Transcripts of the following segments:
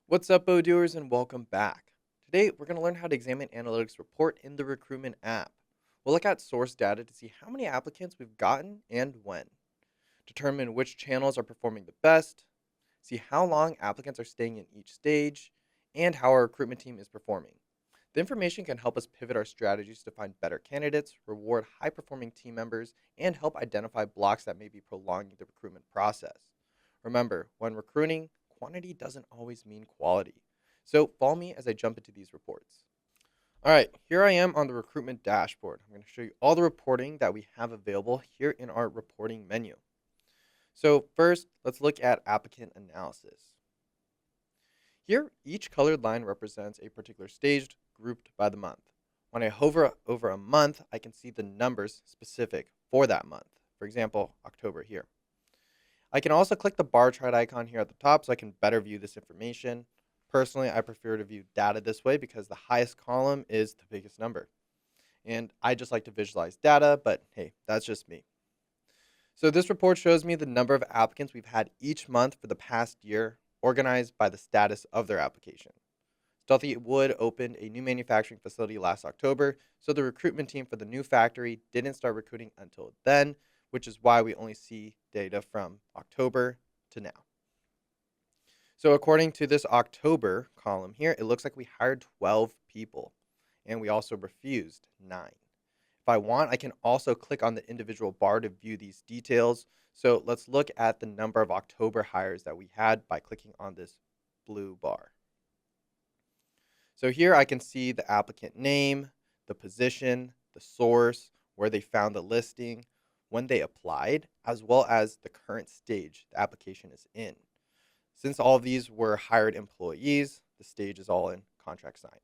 What's up, Odooers, and welcome back. Today, we're going to learn how to examine analytics report in the Recruitment app. We'll look at source data to see how many applicants we've gotten and when, determine which channels are performing the best, see how long applicants are staying in each stage, and how our recruitment team is performing. The information can help us pivot our strategies to find better candidates, reward high performing team members, and help identify blocks that may be prolonging the recruitment process. Remember, when recruiting, quantity doesn't always mean quality. So follow me as I jump into these reports. All right, here I am on the recruitment dashboard. I'm going to show you all the reporting that we have available here in our reporting menu. So first, let's look at applicant analysis. Here, each colored line represents a particular stage grouped by the month. When I hover over a month, I can see the numbers specific for that month. For example, October here. I can also click the bar chart icon here at the top so I can better view this information. Personally, I prefer to view data this way because the highest column is the biggest number. And I just like to visualize data, but hey, that's just me. So this report shows me the number of applicants we've had each month for the past year, organized by the status of their application. Stealthy Wood opened a new manufacturing facility last October, so the recruitment team for the new factory didn't start recruiting until then, which is why we only see data from October to now. So according to this October column here, it looks like we hired 12 people, and we also refused 9. If I want, I can also click on the individual bar to view these details. So let's look at the number of October hires that we had by clicking on this blue bar. So here I can see the applicant name, the position, the source, where they found the listing, when they applied, as well as the current stage the application is in. Since all of these were hired employees, the stage is all in contract signed.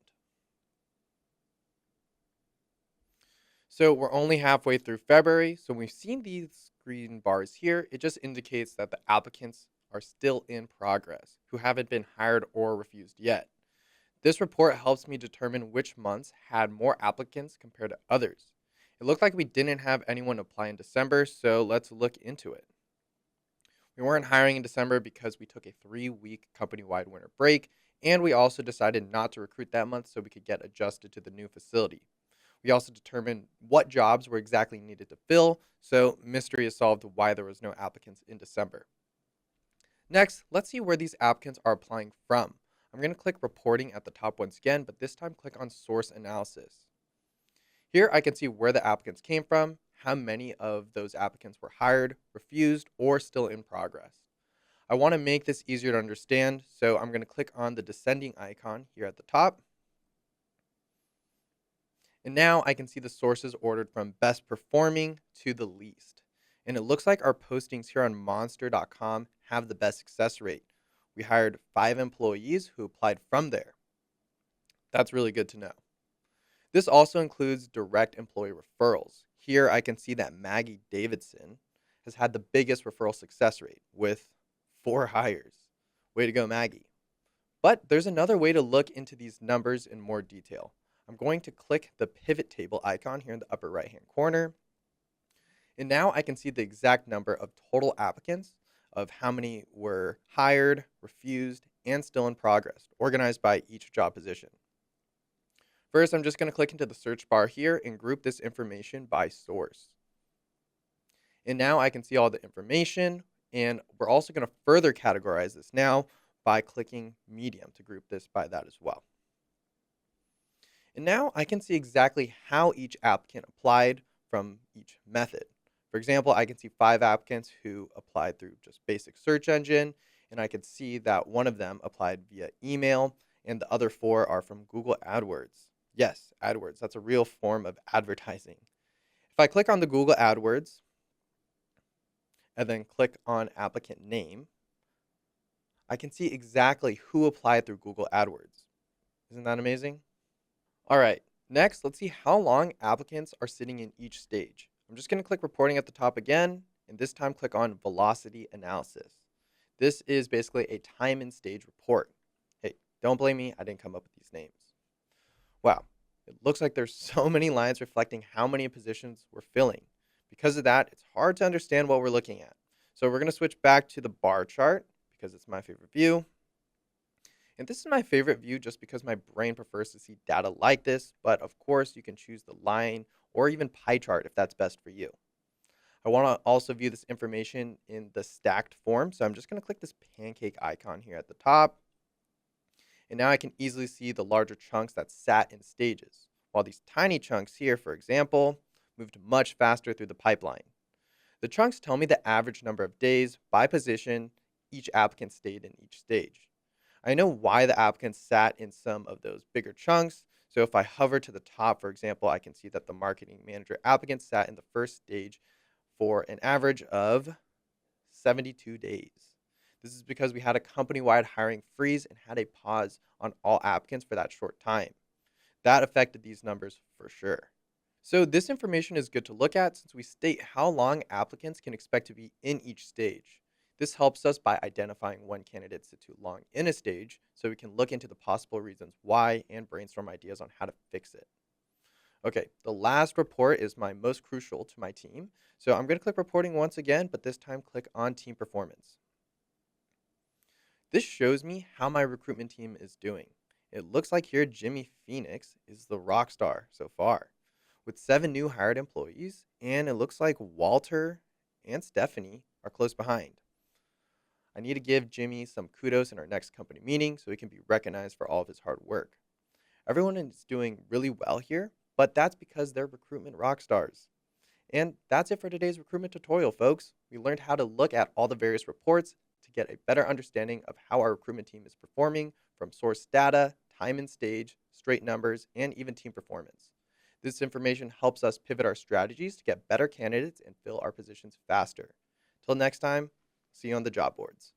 So we're only halfway through February. So when we've seen these green bars here, it just indicates that the applicants are still in progress, who haven't been hired or refused yet. This report helps me determine which months had more applicants compared to others. It looked like we didn't have anyone apply in December, so let's look into it. We weren't hiring in December because we took a 3-week company-wide winter break, and we also decided not to recruit that month so we could get adjusted to the new facility. We also determined what jobs were exactly needed to fill, so mystery is solved why there was no applicants in December. Next, let's see where these applicants are applying from. I'm going to click reporting at the top once again, but this time click on source analysis. Here I can see where the applicants came from, how many of those applicants were hired, refused, or still in progress. I want to make this easier to understand, so I'm going to click on the descending icon here at the top. And now I can see the sources ordered from best performing to the least. And it looks like our postings here on monster.com have the best success rate. We hired 5 employees who applied from there. That's really good to know. This also includes direct employee referrals. Here I can see that Maggie Davidson has had the biggest referral success rate with 4 hires. Way to go, Maggie. But there's another way to look into these numbers in more detail. I'm going to click the pivot table icon here in the upper right hand corner. And now I can see the exact number of total applicants of how many were hired, refused, and still in progress, organized by each job position. First, I'm just going to click into the search bar here and group this information by source. And now I can see all the information, and we're also going to further categorize this now by clicking medium to group this by that as well. And now I can see exactly how each applicant applied from each method. For example, I can see 5 applicants who applied through just basic search engine, and I can see that one of them applied via email, and the other 4 are from Google AdWords. Yes, AdWords, that's a real form of advertising. If I click on the Google AdWords and then click on applicant name, I can see exactly who applied through Google AdWords. Isn't that amazing? All right, next, let's see how long applicants are sitting in each stage. I'm just going to click reporting at the top again, and this time click on velocity analysis. This is basically a time and stage report. Hey, don't blame me, I didn't come up with these names. Wow, it looks like there's so many lines reflecting how many positions we're filling. Because of that, it's hard to understand what we're looking at. So we're going to switch back to the bar chart because it's my favorite view. And this is my favorite view just because my brain prefers to see data like this, but of course you can choose the line or even pie chart if that's best for you. I want to also view this information in the stacked form, so I'm just going to click this pancake icon here at the top, and now I can easily see the larger chunks that sat in stages, while these tiny chunks here, for example, moved much faster through the pipeline. The chunks tell me the average number of days by position each applicant stayed in each stage. I know why the applicants sat in some of those bigger chunks. So if I hover to the top, for example, I can see that the marketing manager applicant sat in the first stage for an average of 72 days. This is because we had a company wide hiring freeze and had a pause on all applicants for that short time. That affected these numbers for sure. So this information is good to look at since we state how long applicants can expect to be in each stage. This helps us by identifying when candidates sit too long in a stage so we can look into the possible reasons why and brainstorm ideas on how to fix it. Okay, the last report is my most crucial to my team. So I'm going to click reporting once again, but this time click on team performance. This shows me how my recruitment team is doing. It looks like here Jimmy Phoenix is the rock star so far, with 7 new hired employees, and it looks like Walter and Stephanie are close behind. I need to give Jimmy some kudos in our next company meeting so he can be recognized for all of his hard work. Everyone is doing really well here, but that's because they're recruitment rock stars. And that's it for today's recruitment tutorial, folks. We learned how to look at all the various reports to get a better understanding of how our recruitment team is performing from source data, time and stage, straight numbers, and even team performance. This information helps us pivot our strategies to get better candidates and fill our positions faster. Till next time, see you on the job boards.